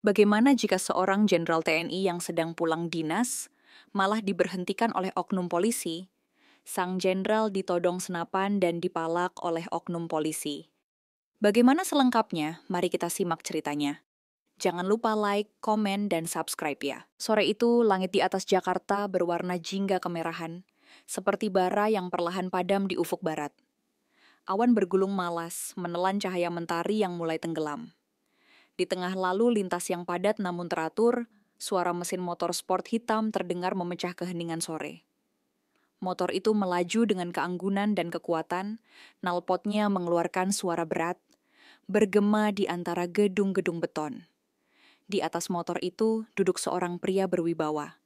Bagaimana jika seorang jenderal TNI yang sedang pulang dinas malah diberhentikan oleh oknum polisi? Sang jenderal ditodong senapan dan dipalak oleh oknum polisi. Bagaimana selengkapnya? Mari kita simak ceritanya. Jangan lupa like, komen, dan subscribe ya. Sore itu, langit di atas Jakarta berwarna jingga kemerahan, seperti bara yang perlahan padam di ufuk barat. Awan bergulung malas, menelan cahaya mentari yang mulai tenggelam. Di tengah lalu lintas yang padat namun teratur, suara mesin motor sport hitam terdengar memecah keheningan sore. Motor itu melaju dengan keanggunan dan kekuatan, knalpotnya mengeluarkan suara berat, bergema di antara gedung-gedung beton. Di atas motor itu duduk seorang pria berwibawa,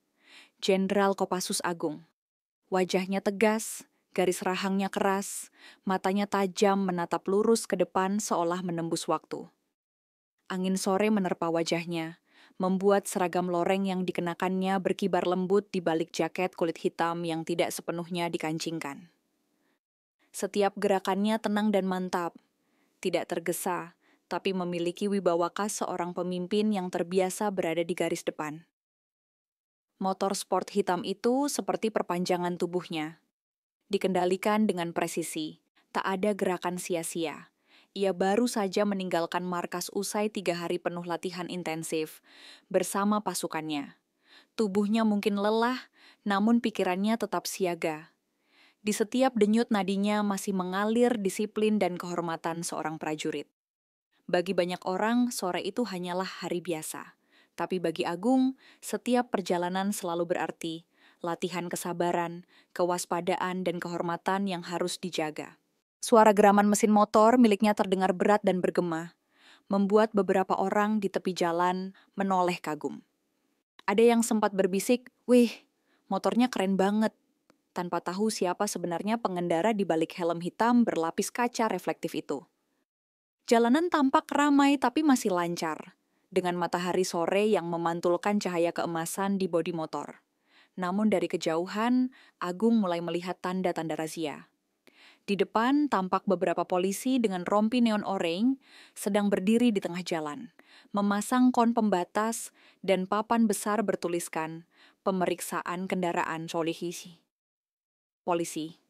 Jenderal Kopassus Agung. Wajahnya tegas, garis rahangnya keras, matanya tajam menatap lurus ke depan seolah menembus waktu. Angin sore menerpa wajahnya, membuat seragam loreng yang dikenakannya berkibar lembut di balik jaket kulit hitam yang tidak sepenuhnya dikancingkan. Setiap gerakannya tenang dan mantap, tidak tergesa, tapi memiliki wibawa khas seorang pemimpin yang terbiasa berada di garis depan. Motor sport hitam itu seperti perpanjangan tubuhnya. Dikendalikan dengan presisi, tak ada gerakan sia-sia. Ia baru saja meninggalkan markas usai 3 hari penuh latihan intensif bersama pasukannya. Tubuhnya mungkin lelah, namun pikirannya tetap siaga. Di setiap denyut nadinya masih mengalir disiplin dan kehormatan seorang prajurit. Bagi banyak orang, sore itu hanyalah hari biasa. Tapi bagi Agung, setiap perjalanan selalu berarti latihan kesabaran, kewaspadaan, dan kehormatan yang harus dijaga. Suara geraman mesin motor miliknya terdengar berat dan bergema, membuat beberapa orang di tepi jalan menoleh kagum. Ada yang sempat berbisik, "Wih, motornya keren banget," tanpa tahu siapa sebenarnya pengendara di balik helm hitam berlapis kaca reflektif itu. Jalanan tampak ramai tapi masih lancar, dengan matahari sore yang memantulkan cahaya keemasan di bodi motor. Namun dari kejauhan, Agung mulai melihat tanda-tanda razia. Di depan tampak beberapa polisi dengan rompi neon oranye sedang berdiri di tengah jalan, memasang kon pembatas dan papan besar bertuliskan pemeriksaan kendaraan polisi.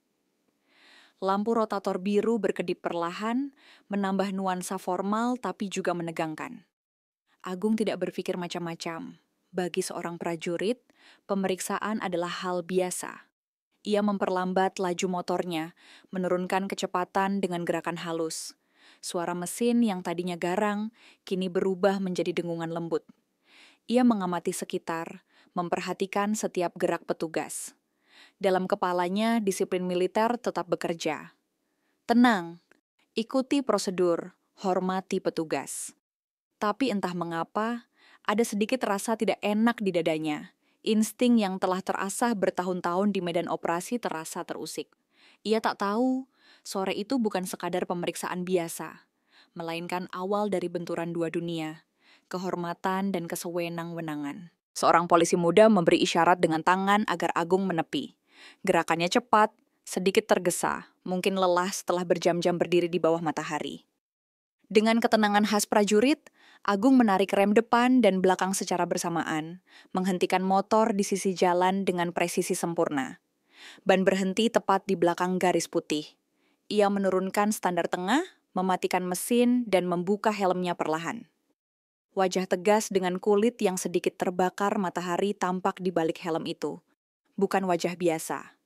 Lampu rotator biru berkedip perlahan, menambah nuansa formal tapi juga menegangkan. Agung tidak berpikir macam-macam. Bagi seorang prajurit, pemeriksaan adalah hal biasa. Ia memperlambat laju motornya, menurunkan kecepatan dengan gerakan halus. Suara mesin yang tadinya garang, kini berubah menjadi dengungan lembut. Ia mengamati sekitar, memperhatikan setiap gerak petugas. Dalam kepalanya, disiplin militer tetap bekerja. Tenang, ikuti prosedur, hormati petugas. Tapi entah mengapa, ada sedikit rasa tidak enak di dadanya. Insting yang telah terasah bertahun-tahun di medan operasi terasa terusik. Ia tak tahu, sore itu bukan sekadar pemeriksaan biasa, melainkan awal dari benturan dua dunia, kehormatan dan kesewenang-wenangan. Seorang polisi muda memberi isyarat dengan tangan agar Agung menepi. Gerakannya cepat, sedikit tergesa, mungkin lelah setelah berjam-jam berdiri di bawah matahari. Dengan ketenangan khas prajurit, Agung menarik rem depan dan belakang secara bersamaan, menghentikan motor di sisi jalan dengan presisi sempurna. Ban berhenti tepat di belakang garis putih. Ia menurunkan standar tengah, mematikan mesin, dan membuka helmnya perlahan. Wajah tegas dengan kulit yang sedikit terbakar matahari tampak di balik helm itu. Bukan wajah biasa.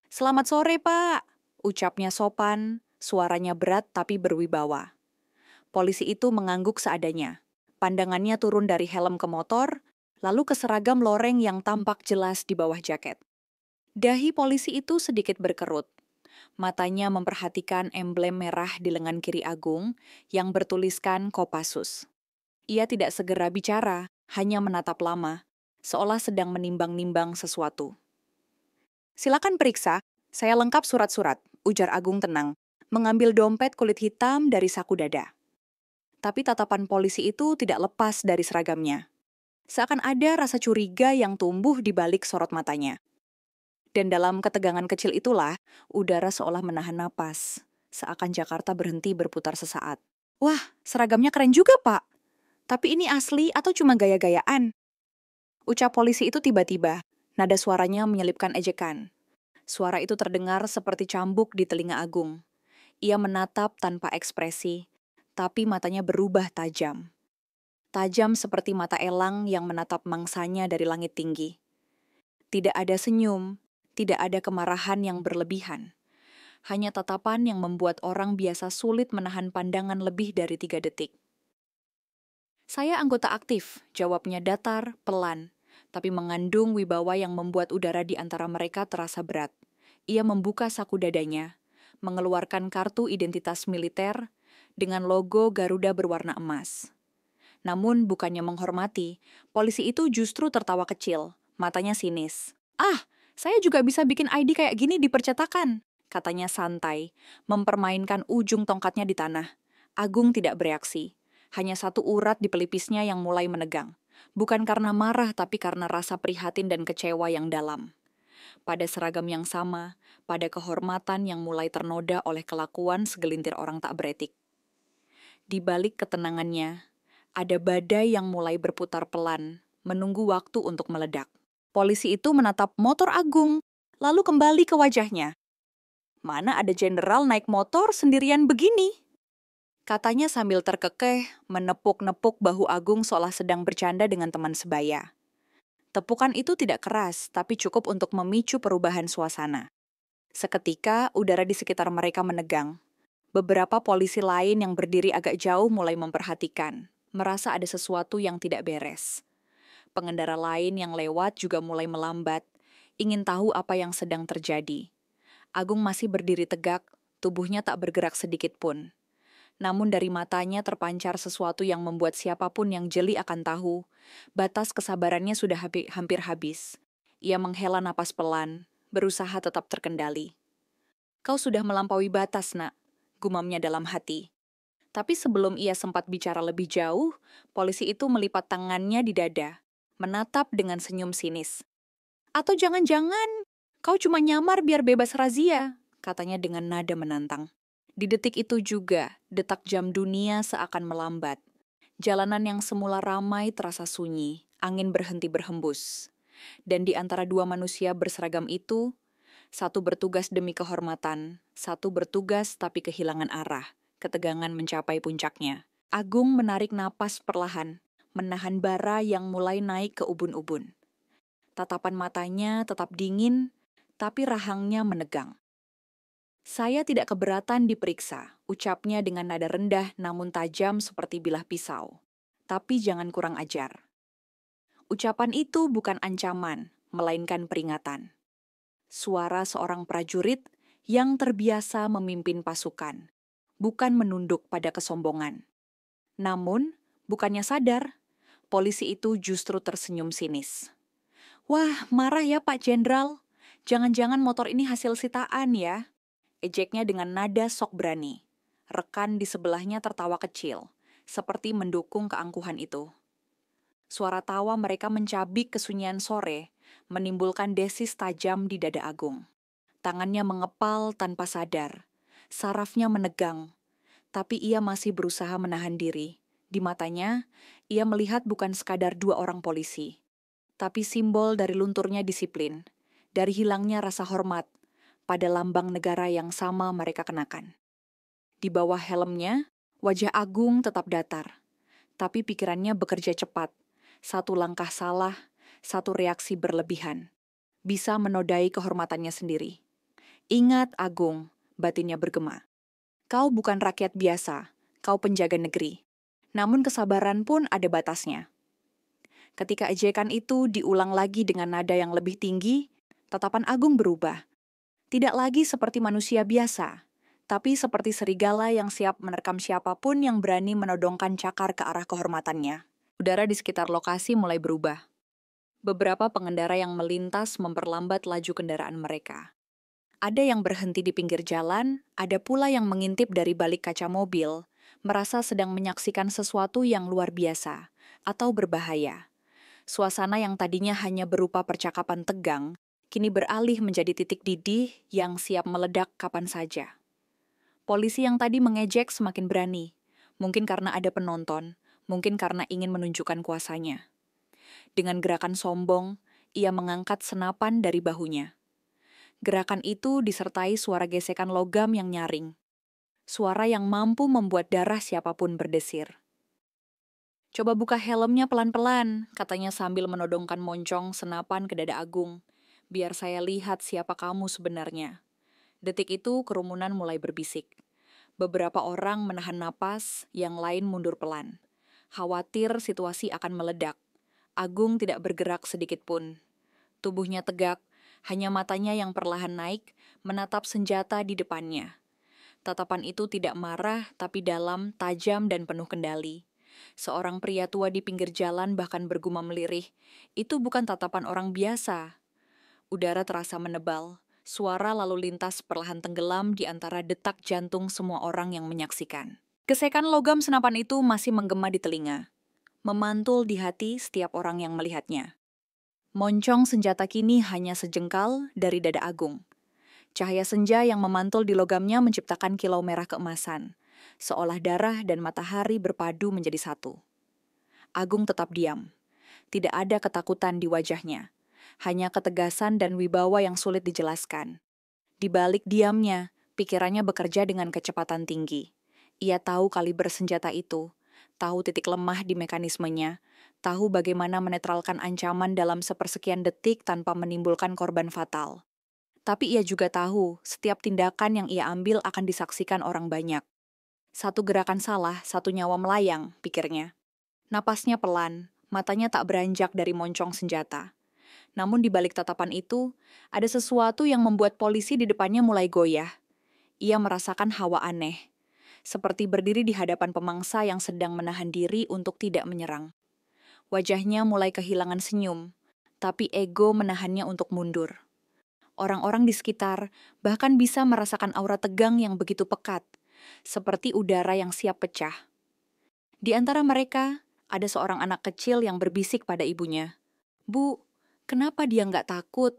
"Selamat sore, Pak," ucapnya sopan, suaranya berat tapi berwibawa. Polisi itu mengangguk seadanya. Pandangannya turun dari helm ke motor, lalu ke seragam loreng yang tampak jelas di bawah jaket. Dahi polisi itu sedikit berkerut. Matanya memperhatikan emblem merah di lengan kiri Agung yang bertuliskan Kopassus. Ia tidak segera bicara, hanya menatap lama, seolah sedang menimbang-nimbang sesuatu. "Silakan periksa, saya lengkap surat-surat," ujar Agung tenang, mengambil dompet kulit hitam dari saku dada. Tapi tatapan polisi itu tidak lepas dari seragamnya. Seakan ada rasa curiga yang tumbuh di balik sorot matanya. Dan dalam ketegangan kecil itulah, udara seolah menahan napas. Seakan Jakarta berhenti berputar sesaat. "Wah, seragamnya keren juga, Pak," Tapi ini asli atau cuma gaya-gayaan? Ucap polisi itu tiba-tiba. Nada suaranya menyelipkan ejekan. Suara itu terdengar seperti cambuk di telinga Agung. Ia menatap tanpa ekspresi, tapi matanya berubah tajam. Tajam seperti mata elang yang menatap mangsanya dari langit tinggi. Tidak ada senyum, tidak ada kemarahan yang berlebihan. Hanya tatapan yang membuat orang biasa sulit menahan pandangan lebih dari 3 detik. Saya anggota aktif, jawabnya datar, pelan, tapi mengandung wibawa yang membuat udara di antara mereka terasa berat. Ia membuka saku dadanya, mengeluarkan kartu identitas militer dengan logo Garuda berwarna emas. Namun bukannya menghormati, polisi itu justru tertawa kecil, matanya sinis. "Ah, saya juga bisa bikin ID kayak gini di percetakan," katanya santai, mempermainkan ujung tongkatnya di tanah. Agung tidak bereaksi. Hanya satu urat di pelipisnya yang mulai menegang. Bukan karena marah, tapi karena rasa prihatin dan kecewa yang dalam. Pada seragam yang sama, pada kehormatan yang mulai ternoda oleh kelakuan segelintir orang tak beretik. Di balik ketenangannya, ada badai yang mulai berputar pelan, menunggu waktu untuk meledak. Polisi itu menatap motor Agung, lalu kembali ke wajahnya. "Mana ada jenderal naik motor sendirian begini?" Katanya sambil terkekeh, menepuk-nepuk bahu Agung seolah sedang bercanda dengan teman sebaya. Tepukan itu tidak keras, tapi cukup untuk memicu perubahan suasana. Seketika, udara di sekitar mereka menegang. Beberapa polisi lain yang berdiri agak jauh mulai memperhatikan, merasa ada sesuatu yang tidak beres. Pengendara lain yang lewat juga mulai melambat, ingin tahu apa yang sedang terjadi. Agung masih berdiri tegak, tubuhnya tak bergerak sedikit pun. Namun dari matanya terpancar sesuatu yang membuat siapapun yang jeli akan tahu, batas kesabarannya sudah hampir habis. Ia menghela napas pelan, berusaha tetap terkendali. "Kau sudah melampaui batas, Nak," gumamnya dalam hati. Tapi sebelum ia sempat bicara lebih jauh, polisi itu melipat tangannya di dada, menatap dengan senyum sinis. "Atau jangan-jangan kau cuma nyamar biar bebas razia," katanya dengan nada menantang. Di detik itu juga, detak jam dunia seakan melambat. Jalanan yang semula ramai terasa sunyi, angin berhenti berhembus. Dan di antara dua manusia berseragam itu, satu bertugas demi kehormatan, satu bertugas tapi kehilangan arah, ketegangan mencapai puncaknya. Agung menarik napas perlahan, menahan bara yang mulai naik ke ubun-ubun. Tatapan matanya tetap dingin, tapi rahangnya menegang. "Saya tidak keberatan diperiksa," ucapnya dengan nada rendah namun tajam seperti bilah pisau. "Tapi jangan kurang ajar." Ucapan itu bukan ancaman, melainkan peringatan. Suara seorang prajurit yang terbiasa memimpin pasukan, bukan menunduk pada kesombongan. Namun, bukannya sadar, polisi itu justru tersenyum sinis. "Wah, marah ya Pak Jenderal. Jangan-jangan motor ini hasil sitaan ya?" Ejeknya dengan nada sok berani. Rekan di sebelahnya tertawa kecil, seperti mendukung keangkuhan itu. Suara tawa mereka mencabik kesunyian sore, menimbulkan desis tajam di dada Agung. Tangannya mengepal tanpa sadar, sarafnya menegang, tapi ia masih berusaha menahan diri. Di matanya, ia melihat bukan sekadar dua orang polisi, tapi simbol dari lunturnya disiplin, dari hilangnya rasa hormat, pada lambang negara yang sama mereka kenakan. Di bawah helmnya, wajah Agung tetap datar, tapi pikirannya bekerja cepat. Satu langkah salah, satu reaksi berlebihan, bisa menodai kehormatannya sendiri. "Ingat Agung," batinnya bergema. "Kau bukan rakyat biasa, kau penjaga negeri. Namun kesabaran pun ada batasnya." Ketika ejekan itu diulang lagi dengan nada yang lebih tinggi, tatapan Agung berubah. Tidak lagi seperti manusia biasa, tapi seperti serigala yang siap menerkam siapapun yang berani menodongkan cakar ke arah kehormatannya. Udara di sekitar lokasi mulai berubah. Beberapa pengendara yang melintas memperlambat laju kendaraan mereka. Ada yang berhenti di pinggir jalan, ada pula yang mengintip dari balik kaca mobil, merasa sedang menyaksikan sesuatu yang luar biasa atau berbahaya. Suasana yang tadinya hanya berupa percakapan tegang, kini beralih menjadi titik didih yang siap meledak kapan saja. Polisi yang tadi mengejek semakin berani, mungkin karena ada penonton, mungkin karena ingin menunjukkan kuasanya. Dengan gerakan sombong, ia mengangkat senapan dari bahunya. Gerakan itu disertai suara gesekan logam yang nyaring. Suara yang mampu membuat darah siapapun berdesir. "Coba buka helmnya pelan-pelan," katanya sambil menodongkan moncong senapan ke dada Agung. "Biar saya lihat siapa kamu sebenarnya." Detik itu kerumunan mulai berbisik. Beberapa orang menahan napas, yang lain mundur pelan. Khawatir situasi akan meledak. Agung tidak bergerak sedikit pun. Tubuhnya tegak, hanya matanya yang perlahan naik, menatap senjata di depannya. Tatapan itu tidak marah, tapi dalam, tajam, dan penuh kendali. Seorang pria tua di pinggir jalan bahkan bergumam lirih, "Itu bukan tatapan orang biasa." Udara terasa menebal, suara lalu lintas perlahan tenggelam di antara detak jantung semua orang yang menyaksikan. Gesekan logam senapan itu masih menggema di telinga, memantul di hati setiap orang yang melihatnya. Moncong senjata kini hanya sejengkal dari dada Agung. Cahaya senja yang memantul di logamnya menciptakan kilau merah keemasan, seolah darah dan matahari berpadu menjadi satu. Agung tetap diam. Tidak ada ketakutan di wajahnya, hanya ketegasan dan wibawa yang sulit dijelaskan. Di balik diamnya, pikirannya bekerja dengan kecepatan tinggi. Ia tahu kaliber senjata itu, tahu titik lemah di mekanismenya, tahu bagaimana menetralkan ancaman dalam sepersekian detik tanpa menimbulkan korban fatal. Tapi ia juga tahu setiap tindakan yang ia ambil akan disaksikan orang banyak. Satu gerakan salah, satu nyawa melayang, pikirnya. Napasnya pelan, matanya tak beranjak dari moncong senjata. Namun di balik tatapan itu, ada sesuatu yang membuat polisi di depannya mulai goyah. Ia merasakan hawa aneh, seperti berdiri di hadapan pemangsa yang sedang menahan diri untuk tidak menyerang. Wajahnya mulai kehilangan senyum, tapi ego menahannya untuk mundur. Orang-orang di sekitar bahkan bisa merasakan aura tegang yang begitu pekat, seperti udara yang siap pecah. Di antara mereka, ada seorang anak kecil yang berbisik pada ibunya. "Bu, kenapa dia nggak takut?"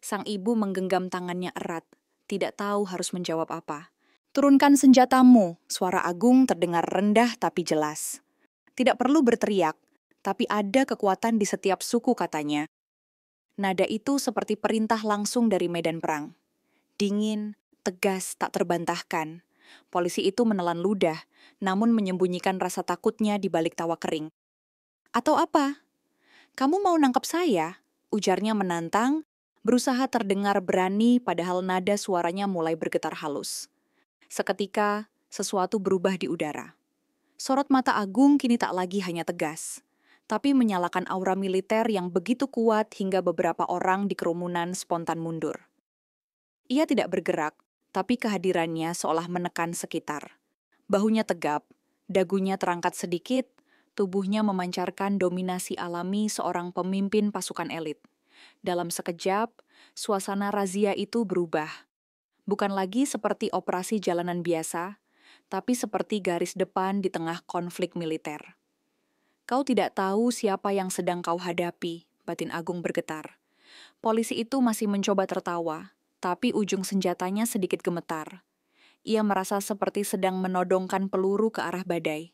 Sang ibu menggenggam tangannya erat, tidak tahu harus menjawab apa. "Turunkan senjatamu," suara Agung terdengar rendah tapi jelas. Tidak perlu berteriak, tapi ada kekuatan di setiap suku, katanya. Nada itu seperti perintah langsung dari medan perang. Dingin, tegas, tak terbantahkan. Polisi itu menelan ludah, namun menyembunyikan rasa takutnya di balik tawa kering. "Atau apa? Kamu mau nangkap saya?" Ujarnya menantang, berusaha terdengar berani padahal nada suaranya mulai bergetar halus. Seketika, sesuatu berubah di udara. Sorot mata Agung kini tak lagi hanya tegas, tapi menyalakan aura militer yang begitu kuat hingga beberapa orang di kerumunan spontan mundur. Ia tidak bergerak, tapi kehadirannya seolah menekan sekitar. Bahunya tegap, dagunya terangkat sedikit, tubuhnya memancarkan dominasi alami seorang pemimpin pasukan elit. Dalam sekejap, suasana razia itu berubah. Bukan lagi seperti operasi jalanan biasa, tapi seperti garis depan di tengah konflik militer. "Kau tidak tahu siapa yang sedang kau hadapi," batin Agung bergetar. Polisi itu masih mencoba tertawa, tapi ujung senjatanya sedikit gemetar. Ia merasa seperti sedang menodongkan peluru ke arah badai.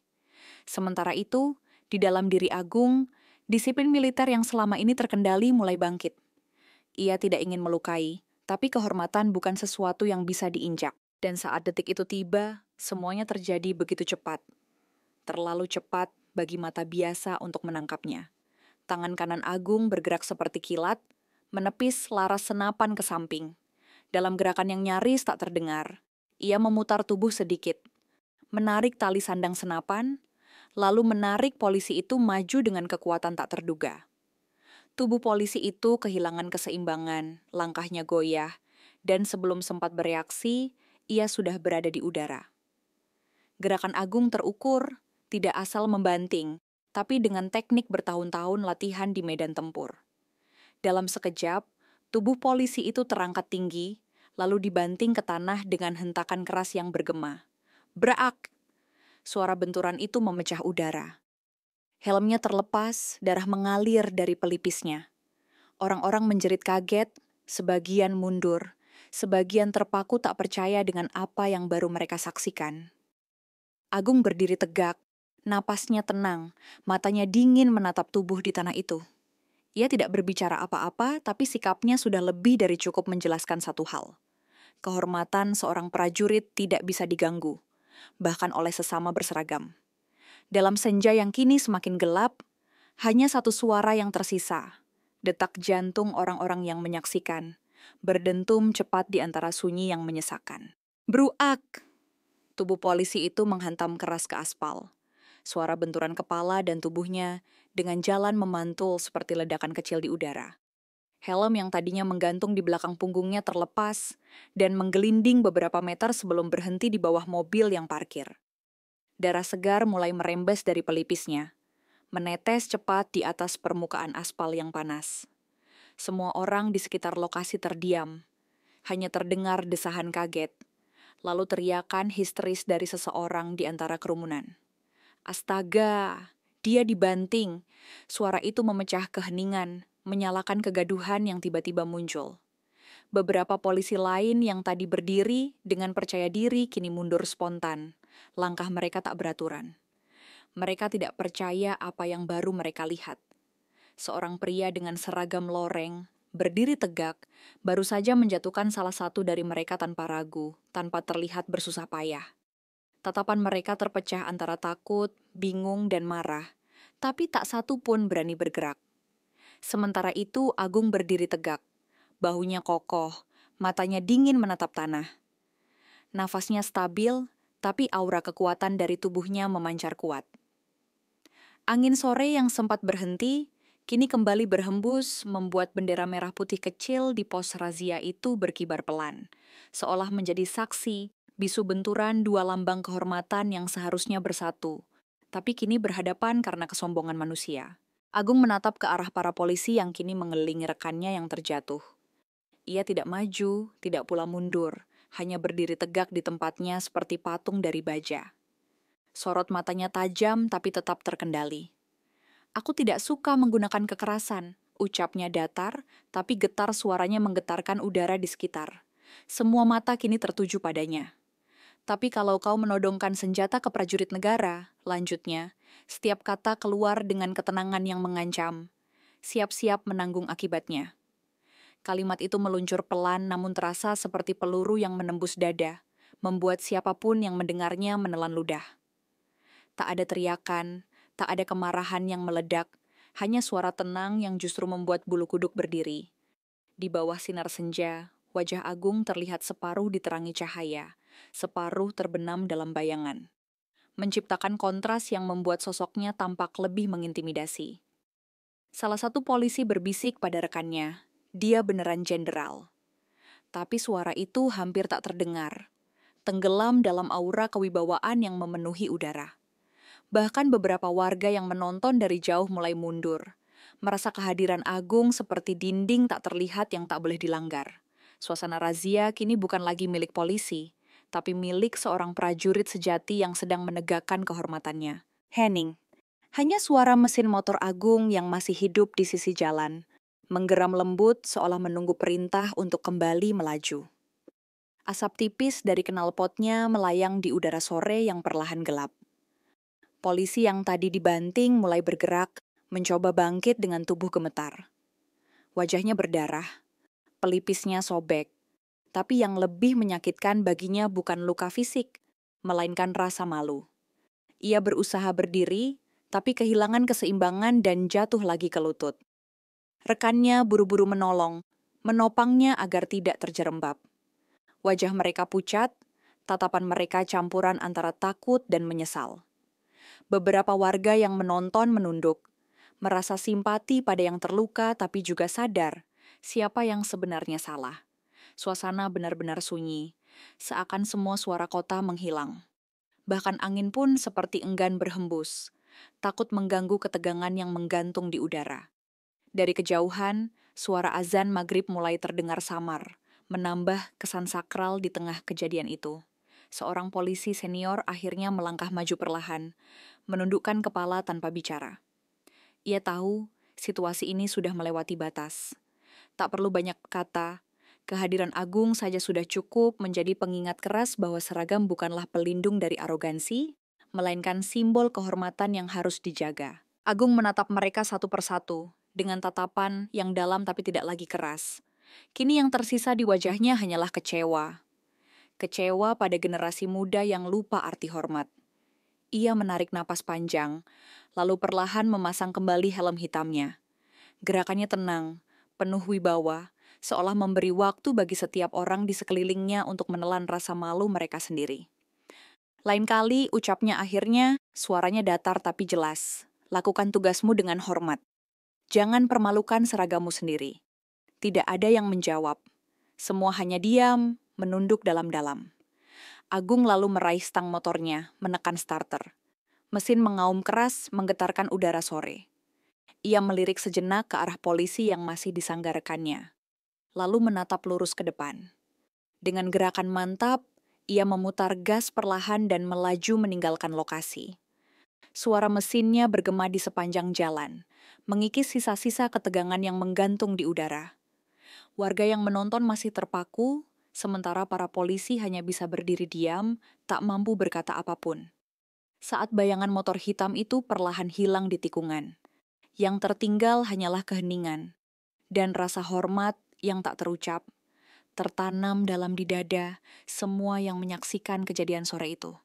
Sementara itu, di dalam diri Agung, disiplin militer yang selama ini terkendali mulai bangkit. Ia tidak ingin melukai, tapi kehormatan bukan sesuatu yang bisa diinjak. Dan saat detik itu tiba, semuanya terjadi begitu cepat. Terlalu cepat bagi mata biasa untuk menangkapnya. Tangan kanan Agung bergerak seperti kilat, menepis laras senapan ke samping. Dalam gerakan yang nyaris tak terdengar, ia memutar tubuh sedikit, menarik tali sandang senapan, lalu menarik polisi itu maju dengan kekuatan tak terduga. Tubuh polisi itu kehilangan keseimbangan, langkahnya goyah, dan sebelum sempat bereaksi, ia sudah berada di udara. Gerakan Agung terukur, tidak asal membanting, tapi dengan teknik bertahun-tahun latihan di medan tempur. Dalam sekejap, tubuh polisi itu terangkat tinggi, lalu dibanting ke tanah dengan hentakan keras yang bergema. Braak! Suara benturan itu memecah udara. Helmnya terlepas, darah mengalir dari pelipisnya. Orang-orang menjerit kaget, sebagian mundur, sebagian terpaku tak percaya dengan apa yang baru mereka saksikan. Agung berdiri tegak, Napasnya tenang, matanya dingin menatap tubuh di tanah itu. Ia tidak berbicara apa-apa, tapi sikapnya sudah lebih dari cukup menjelaskan satu hal. Kehormatan seorang prajurit tidak bisa diganggu, bahkan oleh sesama berseragam. Dalam senja yang kini semakin gelap, hanya satu suara yang tersisa. Detak jantung orang-orang yang menyaksikan, berdentum cepat di antara sunyi yang menyesakan. Bruak! Tubuh polisi itu menghantam keras ke aspal. Suara benturan kepala dan tubuhnya dengan jalan memantul seperti ledakan kecil di udara. Helm yang tadinya menggantung di belakang punggungnya terlepas dan menggelinding beberapa meter sebelum berhenti di bawah mobil yang parkir. Darah segar mulai merembes dari pelipisnya, menetes cepat di atas permukaan aspal yang panas. Semua orang di sekitar lokasi terdiam. Hanya terdengar desahan kaget, lalu teriakan histeris dari seseorang di antara kerumunan. Astaga, dia dibanting. Suara itu memecah keheningan, menyalakan kegaduhan yang tiba-tiba muncul. Beberapa polisi lain yang tadi berdiri dengan percaya diri kini mundur spontan. Langkah mereka tak beraturan. Mereka tidak percaya apa yang baru mereka lihat. Seorang pria dengan seragam loreng, berdiri tegak, baru saja menjatuhkan salah satu dari mereka tanpa ragu, tanpa terlihat bersusah payah. Tatapan mereka terpecah antara takut, bingung, dan marah, tapi tak satu pun berani bergerak. Sementara itu Agung berdiri tegak, bahunya kokoh, matanya dingin menatap tanah. Nafasnya stabil, tapi aura kekuatan dari tubuhnya memancar kuat. Angin sore yang sempat berhenti, kini kembali berhembus membuat bendera merah putih kecil di pos razia itu berkibar pelan, seolah menjadi saksi bisu benturan dua lambang kehormatan yang seharusnya bersatu, tapi kini berhadapan karena kesombongan manusia. Agung menatap ke arah para polisi yang kini mengelilingi rekannya yang terjatuh. Ia tidak maju, tidak pula mundur, hanya berdiri tegak di tempatnya seperti patung dari baja. Sorot matanya tajam tapi tetap terkendali. Aku tidak suka menggunakan kekerasan, ucapnya datar, tapi getar suaranya menggetarkan udara di sekitar. Semua mata kini tertuju padanya. Tapi kalau kau menodongkan senjata ke prajurit negara, lanjutnya, setiap kata keluar dengan ketenangan yang mengancam. Siap-siap menanggung akibatnya. Kalimat itu meluncur pelan namun terasa seperti peluru yang menembus dada, membuat siapapun yang mendengarnya menelan ludah. Tak ada teriakan, tak ada kemarahan yang meledak, hanya suara tenang yang justru membuat bulu kuduk berdiri. Di bawah sinar senja, wajah Agung terlihat separuh diterangi cahaya, separuh terbenam dalam bayangan. Menciptakan kontras yang membuat sosoknya tampak lebih mengintimidasi. Salah satu polisi berbisik pada rekannya, dia beneran jenderal. Tapi suara itu hampir tak terdengar, tenggelam dalam aura kewibawaan yang memenuhi udara. Bahkan beberapa warga yang menonton dari jauh mulai mundur, merasa kehadiran Agung seperti dinding tak terlihat yang tak boleh dilanggar. Suasana razia kini bukan lagi milik polisi, tapi milik seorang prajurit sejati yang sedang menegakkan kehormatannya. Henning. Hanya suara mesin motor Agung yang masih hidup di sisi jalan, menggeram lembut seolah menunggu perintah untuk kembali melaju. Asap tipis dari knalpotnya melayang di udara sore yang perlahan gelap. Polisi yang tadi dibanting mulai bergerak, mencoba bangkit dengan tubuh gemetar. Wajahnya berdarah, pelipisnya sobek, tapi yang lebih menyakitkan baginya bukan luka fisik, melainkan rasa malu. Ia berusaha berdiri, tapi kehilangan keseimbangan dan jatuh lagi ke lutut. Rekannya buru-buru menolong, menopangnya agar tidak terjerembab. Wajah mereka pucat, tatapan mereka campuran antara takut dan menyesal. Beberapa warga yang menonton menunduk, merasa simpati pada yang terluka tapi juga sadar siapa yang sebenarnya salah. Suasana benar-benar sunyi, seakan semua suara kota menghilang. Bahkan angin pun seperti enggan berhembus, takut mengganggu ketegangan yang menggantung di udara. Dari kejauhan, suara azan maghrib mulai terdengar samar, menambah kesan sakral di tengah kejadian itu. Seorang polisi senior akhirnya melangkah maju perlahan, menundukkan kepala tanpa bicara. Ia tahu situasi ini sudah melewati batas. Tak perlu banyak kata, kehadiran Agung saja sudah cukup menjadi pengingat keras bahwa seragam bukanlah pelindung dari arogansi, melainkan simbol kehormatan yang harus dijaga. Agung menatap mereka satu persatu, dengan tatapan yang dalam tapi tidak lagi keras. Kini yang tersisa di wajahnya hanyalah kecewa. Kecewa pada generasi muda yang lupa arti hormat. Ia menarik napas panjang, lalu perlahan memasang kembali helm hitamnya. Gerakannya tenang, penuh wibawa, seolah memberi waktu bagi setiap orang di sekelilingnya untuk menelan rasa malu mereka sendiri. Lain kali ucapnya akhirnya, suaranya datar tapi jelas. Lakukan tugasmu dengan hormat. Jangan permalukan seragamu sendiri. Tidak ada yang menjawab. Semua hanya diam, menunduk dalam-dalam. Agung lalu meraih stang motornya, menekan starter. Mesin mengaum keras, menggetarkan udara sore. Ia melirik sejenak ke arah polisi yang masih disanggarakannya. Lalu menatap lurus ke depan. Dengan gerakan mantap, ia memutar gas perlahan dan melaju meninggalkan lokasi. Suara mesinnya bergema di sepanjang jalan, mengikis sisa-sisa ketegangan yang menggantung di udara. Warga yang menonton masih terpaku, sementara para polisi hanya bisa berdiri diam, tak mampu berkata apapun. Saat bayangan motor hitam itu perlahan hilang di tikungan, yang tertinggal hanyalah keheningan dan rasa hormat yang tak terucap, tertanam dalam di dada semua yang menyaksikan kejadian sore itu.